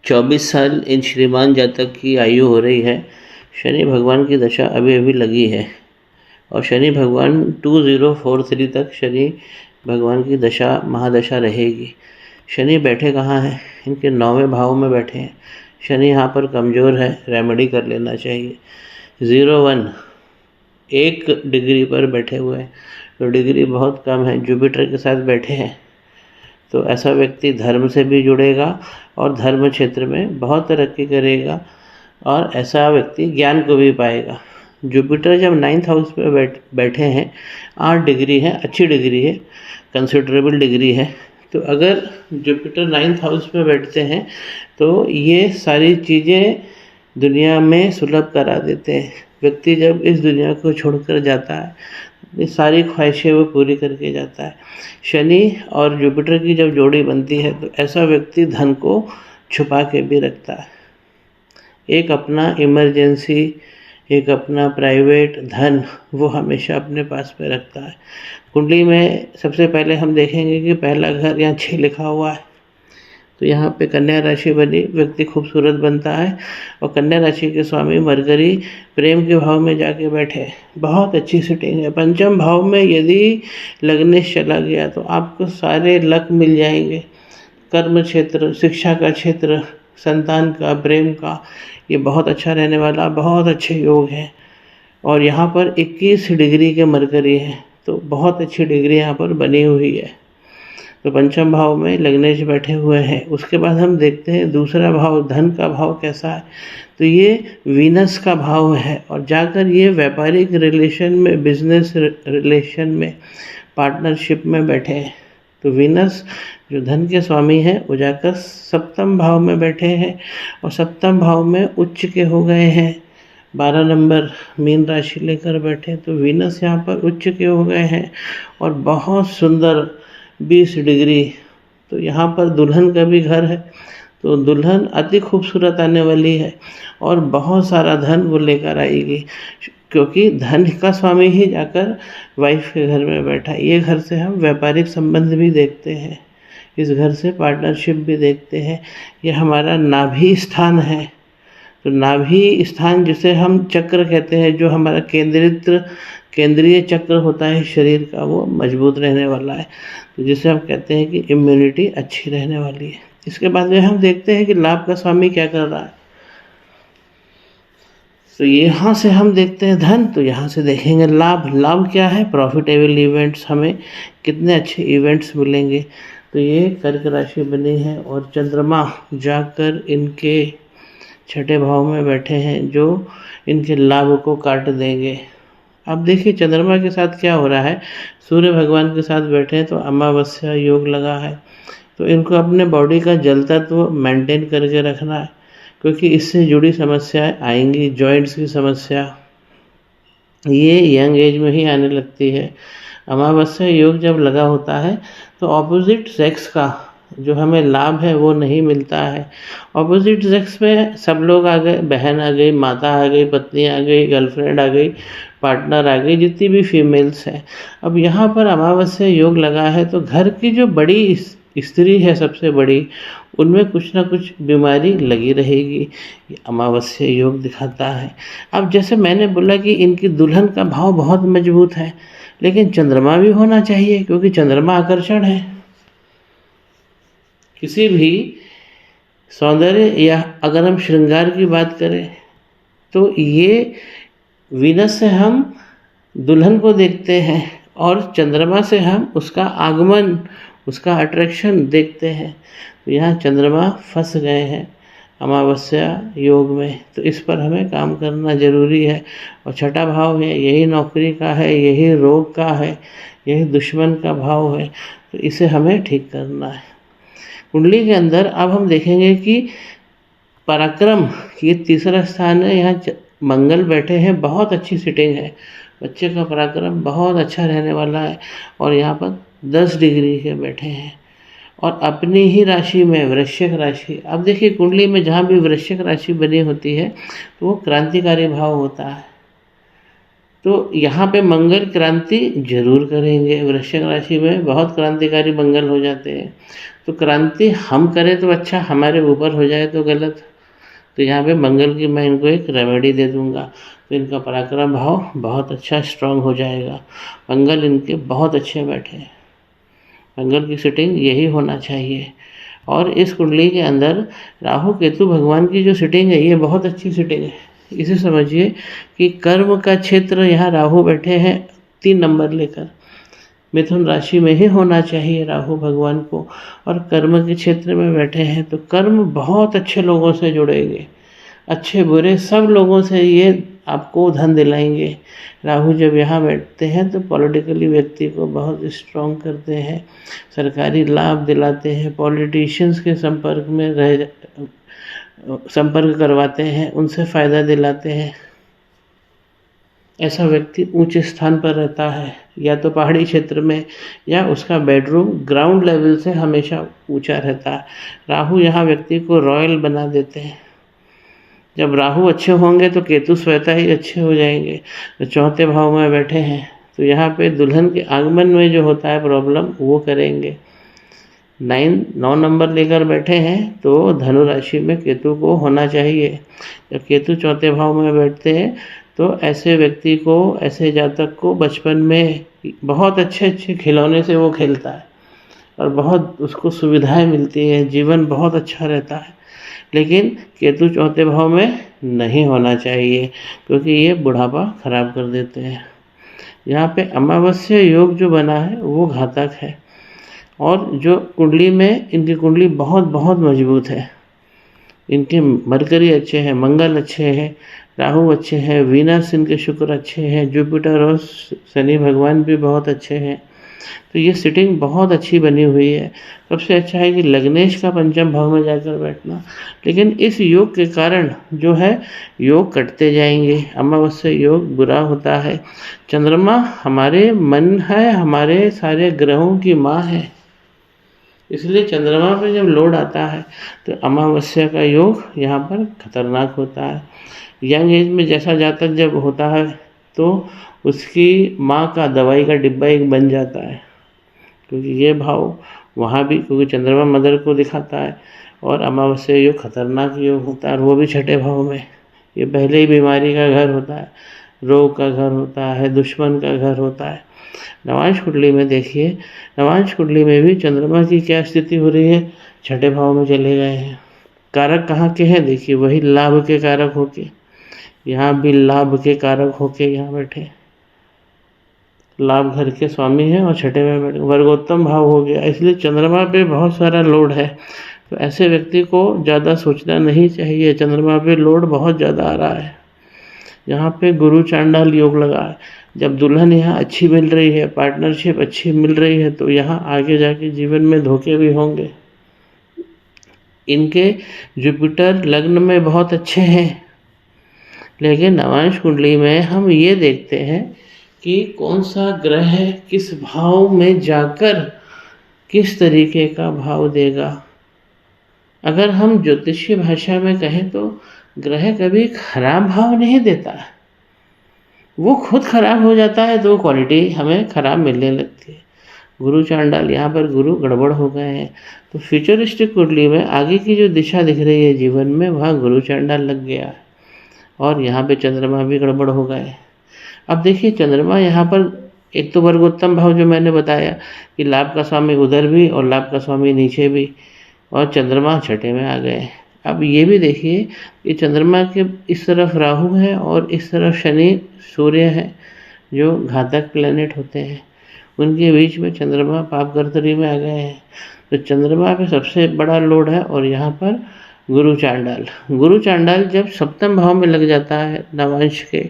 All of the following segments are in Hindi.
24 साल इन श्रीमान जातक की आयु हो रही है। शनि भगवान की दशा अभी अभी लगी है और शनि भगवान 2043 तक शनि भगवान की दशा महादशा रहेगी। शनि बैठे कहाँ हैं? इनके 9वें भाव में बैठे हैं। शनि यहाँ पर कमज़ोर है, रेमेडी कर लेना चाहिए। 01 1 डिग्री पर बैठे हुए हैं, तो डिग्री बहुत कम है। जुपिटर के साथ बैठे हैं तो ऐसा व्यक्ति धर्म से भी जुड़ेगा और धर्म क्षेत्र में बहुत तरक्की करेगा और ऐसा व्यक्ति ज्ञान को भी पाएगा। जुपिटर जब 9th हाउस पे बैठे हैं, 8 डिग्री है, अच्छी डिग्री है, कंसिडरेबल डिग्री है। तो अगर जुपिटर 9th हाउस पे बैठते हैं तो ये सारी चीज़ें दुनिया में सुलभ करा देते हैं। व्यक्ति जब इस दुनिया को छोड़कर जाता है, ये सारी ख्वाहिशें वो पूरी करके जाता है। शनि और जुपिटर की जब जोड़ी बनती है तो ऐसा व्यक्ति धन को छुपा के भी रखता है। एक अपना इमरजेंसी, एक अपना प्राइवेट धन वो हमेशा अपने पास में रखता है। कुंडली में सबसे पहले हम देखेंगे कि पहला घर यहाँ 6 लिखा हुआ है, तो यहाँ पे कन्या राशि बनी, व्यक्ति खूबसूरत बनता है। और कन्या राशि के स्वामी मरकरी प्रेम के भाव में जाके बैठे, बहुत अच्छी सेटिंग है। पंचम भाव में यदि लग्नेश चला गया तो आपको सारे लक मिल जाएंगे। कर्म क्षेत्र, शिक्षा का क्षेत्र, संतान का, प्रेम का, ये बहुत अच्छा रहने वाला, बहुत अच्छे योग हैं। और यहाँ पर 21 डिग्री के मरकरी है, तो बहुत अच्छी डिग्री यहाँ पर बनी हुई है। तो पंचम भाव में लग्नेश बैठे हुए हैं। उसके बाद हम देखते हैं दूसरा भाव, धन का भाव कैसा है। तो ये वीनस का भाव है और जाकर ये व्यापारिक रिलेशन में, बिजनेस रिलेशन में, पार्टनरशिप में बैठे हैं। तो वीनस जो धन के स्वामी हैं वो जाकर 7th भाव में बैठे हैं और 7th भाव में उच्च के हो गए हैं। 12 नंबर मीन राशि लेकर बैठे, तो वीनस यहाँ पर उच्च के हो गए हैं और बहुत सुंदर 20 डिग्री। तो यहाँ पर दुल्हन का भी घर है, तो दुल्हन अति खूबसूरत आने वाली है और बहुत सारा धन वो लेकर आएगी, क्योंकि धन का स्वामी ही जाकर वाइफ के घर में बैठा है। ये घर से हम व्यापारिक संबंध भी देखते हैं, इस घर से पार्टनरशिप भी देखते हैं। ये हमारा नाभि स्थान है। तो नाभि स्थान जिसे हम चक्र कहते हैं, जो हमारा केंद्रीय चक्र होता है शरीर का, वो मजबूत रहने वाला है। तो जिसे हम कहते हैं कि इम्यूनिटी अच्छी रहने वाली है। इसके बाद में हम देखते हैं कि लाभ का स्वामी क्या कर रहा है। तो यहाँ से हम देखते हैं धन, तो यहाँ से देखेंगे लाभ। लाभ क्या है? प्रॉफिटेबल इवेंट्स, हमें कितने अच्छे इवेंट्स मिलेंगे। तो ये कर्क राशि बनी है और चंद्रमा जाकर इनके 6ठे भाव में बैठे हैं, जो इनके लाभ को काट देंगे। अब देखिए चंद्रमा के साथ क्या हो रहा है। सूर्य भगवान के साथ बैठे हैं तो अमावस्या योग लगा है, तो इनको अपने बॉडी का जल तत्व मेंटेन करके रखना है, क्योंकि इससे जुड़ी समस्याएं आएंगी। जॉइंट्स की समस्या ये यंग एज में ही आने लगती है। अमावस्या योग जब लगा होता है तो ऑपोजिट सेक्स का जो हमें लाभ है वो नहीं मिलता है। ऑपोजिट सेक्स में सब लोग आ गए, बहन आ गई, माता आ गई, पत्नी आ गई, गर्लफ्रेंड आ गई, पार्टनर आ गई, जितनी भी फीमेल्स हैं। अब यहाँ पर अमावस्या योग लगा है तो घर की जो बड़ी स्त्री है, सबसे बड़ी, उनमें कुछ ना कुछ बीमारी लगी रहेगी। ये अमावस्या योग दिखाता है। अब जैसे मैंने बोला कि इनकी दुल्हन का भाव बहुत मजबूत है, लेकिन चंद्रमा भी होना चाहिए, क्योंकि चंद्रमा आकर्षण है। किसी भी सौंदर्य या अगर हम श्रृंगार की बात करें तो ये वीनस से हम दुल्हन को देखते हैं और चंद्रमा से हम उसका आगमन, उसका अट्रैक्शन देखते हैं। तो यहाँ चंद्रमा फंस गए हैं अमावस्या योग में, तो इस पर हमें काम करना जरूरी है। और 6ठा भाव है, यही नौकरी का है, यही रोग का है, यही दुश्मन का भाव है, तो इसे हमें ठीक करना है। कुंडली के अंदर अब हम देखेंगे कि पराक्रम, ये तीसरा स्थान है, यहाँ मंगल बैठे हैं, बहुत अच्छी सिटिंग है। बच्चे का पराक्रम बहुत अच्छा रहने वाला है और यहाँ पर 10 डिग्री के बैठे हैं और अपनी ही राशि में वृश्चिक राशि। अब देखिए कुंडली में जहाँ भी वृश्चिक राशि बनी होती है तो वो क्रांतिकारी भाव होता है। तो यहाँ पे मंगल क्रांति जरूर करेंगे। वृश्चिक राशि में बहुत क्रांतिकारी मंगल हो जाते हैं, तो क्रांति हम करें तो अच्छा, हमारे ऊपर हो जाए तो गलत। तो यहाँ पे मंगल की मैं इनको एक रेमेडी दे दूंगा, तो इनका पराक्रम भाव बहुत अच्छा स्ट्रांग हो जाएगा। मंगल इनके बहुत अच्छे बैठे हैं, मंगल की सिटिंग यही होना चाहिए। और इस कुंडली के अंदर राहु केतु भगवान की जो सिटिंग है ये बहुत अच्छी सिटिंग है। इसे समझिए कि कर्म का क्षेत्र यहाँ राहु बैठे हैं 3 नंबर लेकर, मिथुन राशि में ही होना चाहिए राहु भगवान को, और कर्म के क्षेत्र में बैठे हैं तो कर्म बहुत अच्छे लोगों से जुड़ेंगे, अच्छे बुरे सब लोगों से ये आपको धन दिलाएंगे। राहु जब यहाँ बैठते हैं तो पॉलिटिकली व्यक्ति को बहुत स्ट्रॉन्ग करते हैं, सरकारी लाभ दिलाते हैं, पॉलिटिशियंस के संपर्क करवाते हैं, उनसे फ़ायदा दिलाते हैं। ऐसा व्यक्ति ऊंचे स्थान पर रहता है, या तो पहाड़ी क्षेत्र में, या उसका बेडरूम ग्राउंड लेवल से हमेशा ऊंचा रहता है। राहु यहाँ व्यक्ति को रॉयल बना देते हैं। जब राहु अच्छे होंगे तो केतु स्वतः ही अच्छे हो जाएंगे। तो चौथे भाव में बैठे हैं तो यहाँ पे दुल्हन के आगमन में जो होता है प्रॉब्लम वो करेंगे। 9 नंबर लेकर बैठे हैं तो धनु राशि में केतु को होना चाहिए। जब केतु चौथे भाव में बैठते हैं तो ऐसे व्यक्ति को, ऐसे जातक को बचपन में बहुत अच्छे अच्छे खिलौने से वो खेलता है और बहुत उसको सुविधाएं मिलती है, जीवन बहुत अच्छा रहता है। लेकिन केतु चौथे भाव में नहीं होना चाहिए क्योंकि ये बुढ़ापा खराब कर देते हैं। यहाँ पे अमावस्या योग जो बना है वो घातक है, और जो कुंडली में इनकी कुंडली बहुत बहुत मजबूत है। इनके मरकरी अच्छे हैं, मंगल अच्छे हैं, राहु अच्छे हैं, वीनस इनके शुक्र अच्छे हैं, जुपिटर और शनि भगवान भी बहुत अच्छे हैं। तो ये सिटिंग बहुत अच्छी बनी हुई है। सबसे अच्छा है कि लग्नेश का पंचम भाव में जाकर बैठना। लेकिन इस योग के कारण जो है योग कटते जाएंगे। अमावस्या योग बुरा होता है। चंद्रमा हमारे मन है, हमारे सारे ग्रहों की माँ है, इसलिए चंद्रमा पे जब लोड आता है तो अमावस्या का योग यहाँ पर खतरनाक होता है। यंग एज में जैसा जातक जब होता है तो उसकी माँ का दवाई का डिब्बा एक बन जाता है, क्योंकि ये भाव वहाँ भी, क्योंकि चंद्रमा मदर को दिखाता है और अमावस्या योग खतरनाक योग होता है, और वो भी छठे भाव में। ये पहले ही बीमारी का घर होता है, रोग का घर होता है, दुश्मन का घर होता है। नवांश कुंडली में देखिए, नवांश कुंडली में भी चंद्रमा की क्या स्थिति हो रही है, छठे भाव में चले गए हैं। कारक कहाँ के हैं देखिए, वही लाभ के कारक होके, यहाँ भी लाभ के कारक होके यहाँ बैठे, लाभ घर के स्वामी हैं और छठे में बैठे, वर्गोत्तम भाव हो गया, इसलिए चंद्रमा पे बहुत सारा लोड है। तो ऐसे व्यक्ति को ज़्यादा सोचना नहीं चाहिए, चंद्रमा पे लोड बहुत ज़्यादा आ रहा है। यहाँ पे गुरु चांडाल योग लगा है। जब दुल्हन यहाँ अच्छी मिल रही है, पार्टनरशिप अच्छी मिल रही है, तो यहाँ आगे जाके जीवन में धोखे भी होंगे। इनके जुपिटर लग्न में बहुत अच्छे हैं, लेकिन नवांश कुंडली में हम ये देखते हैं कि कौन सा ग्रह किस भाव में जाकर किस तरीके का भाव देगा। अगर हम ज्योतिषीय भाषा में कहें तो ग्रह कभी खराब भाव नहीं देता है, वो खुद खराब हो जाता है तो क्वालिटी हमें खराब मिलने लगती है। गुरु चांडाल, यहाँ पर गुरु गड़बड़ हो गए हैं, तो फ्यूचरिस्टिक कुंडली में आगे की जो दिशा दिख रही है जीवन में, वहाँ गुरु चांडाल लग गया है और यहाँ पे चंद्रमा भी गड़बड़ हो गए। अब देखिए चंद्रमा यहाँ पर एक तो वर्गोत्तम भाव जो मैंने बताया कि लाभ का स्वामी उधर भी और लाभ का स्वामी नीचे भी, और चंद्रमा छठे में आ गए। अब ये भी देखिए कि चंद्रमा के इस तरफ राहु है और इस तरफ शनि सूर्य है, जो घातक प्लेनेट होते हैं, उनके बीच में चंद्रमा पापगर्तरी में आ गए हैं। तो चंद्रमा पे सबसे बड़ा लोड है, और यहाँ पर गुरु चांडाल जब सप्तम भाव में लग जाता है नवांश के,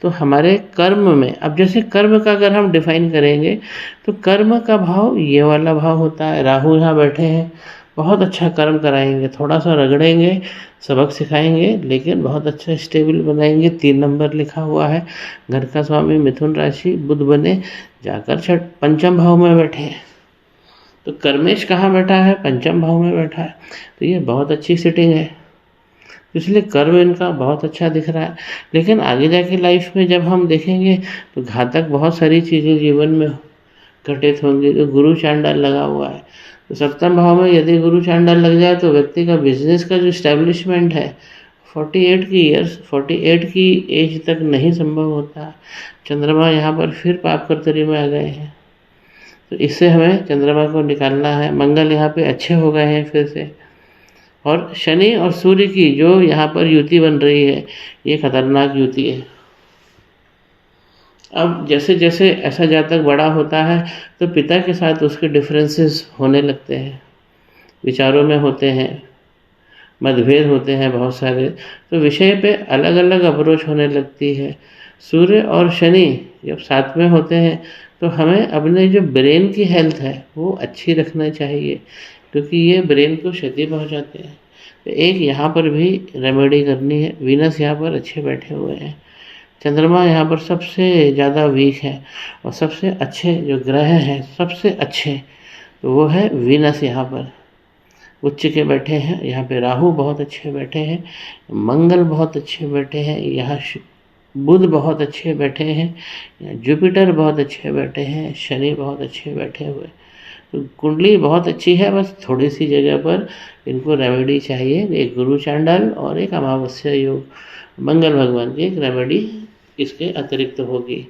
तो हमारे कर्म में, अब जैसे कर्म का अगर हम डिफाइन करेंगे तो कर्म का भाव ये वाला भाव होता है। राहु यहाँ बैठे हैं, बहुत अच्छा कर्म कराएंगे, थोड़ा सा रगड़ेंगे, सबक सिखाएंगे, लेकिन बहुत अच्छा स्टेबल बनाएंगे। 3 नंबर लिखा हुआ है। घर का स्वामी मिथुन राशि बुध बने जाकर पंचम भाव में बैठे हैं। तो कर्मेश कहाँ बैठा है, पंचम भाव में बैठा है, तो ये बहुत अच्छी सिटिंग है। इसलिए कर्म इनका बहुत अच्छा दिख रहा है। लेकिन आगे जाके लाइफ में जब हम देखेंगे तो घातक बहुत सारी चीज़ें जीवन में घटित होंगी। तो गुरु चांडाल लगा हुआ है, तो सप्तम भाव में यदि गुरु चांडाल लग जाए तो व्यक्ति का बिजनेस का जो इस्टेब्लिशमेंट है 48 की एज तक नहीं संभव होता। चंद्रमा यहाँ पर फिर पाप कर्तरी में आ गए हैं, तो इससे हमें चंद्रमा को निकालना है। मंगल यहाँ पे अच्छे हो गए हैं फिर से, और शनि और सूर्य की जो यहाँ पर युति बन रही है ये खतरनाक युति है। अब जैसे जैसे ऐसा जातक बड़ा होता है तो पिता के साथ उसके डिफरेंसेस होने लगते हैं, विचारों में होते हैं, मतभेद होते हैं बहुत सारे, तो विषय पे अलग अलग अप्रोच होने लगती है। सूर्य और शनि जब साथ में होते हैं तो हमें अपने जो ब्रेन की हेल्थ है वो अच्छी रखना चाहिए, क्योंकि ये ब्रेन को क्षति पहुंचाते हैं। तो एक यहाँ पर भी रेमेडी करनी है। वीनस यहाँ पर अच्छे बैठे हुए हैं, चंद्रमा यहाँ पर सबसे ज़्यादा वीक है, और सबसे अच्छे जो ग्रह हैं सबसे अच्छे तो वो है वीनस यहाँ पर उच्च के बैठे हैं। यहाँ पे राहु बहुत अच्छे बैठे हैं, मंगल बहुत अच्छे बैठे हैं, यहाँ बुध बहुत अच्छे बैठे हैं, यहाँ जुपिटर बहुत अच्छे बैठे हैं, शनि बहुत अच्छे बैठे हुए। तो कुंडली बहुत अच्छी है, बस थोड़ी सी जगह पर इनको रेमेडी चाहिए। एक गुरु चांडाल और एक अमावस्या योग, मंगल भगवान की एक रेमेडी इसके अतिरिक्त होगी।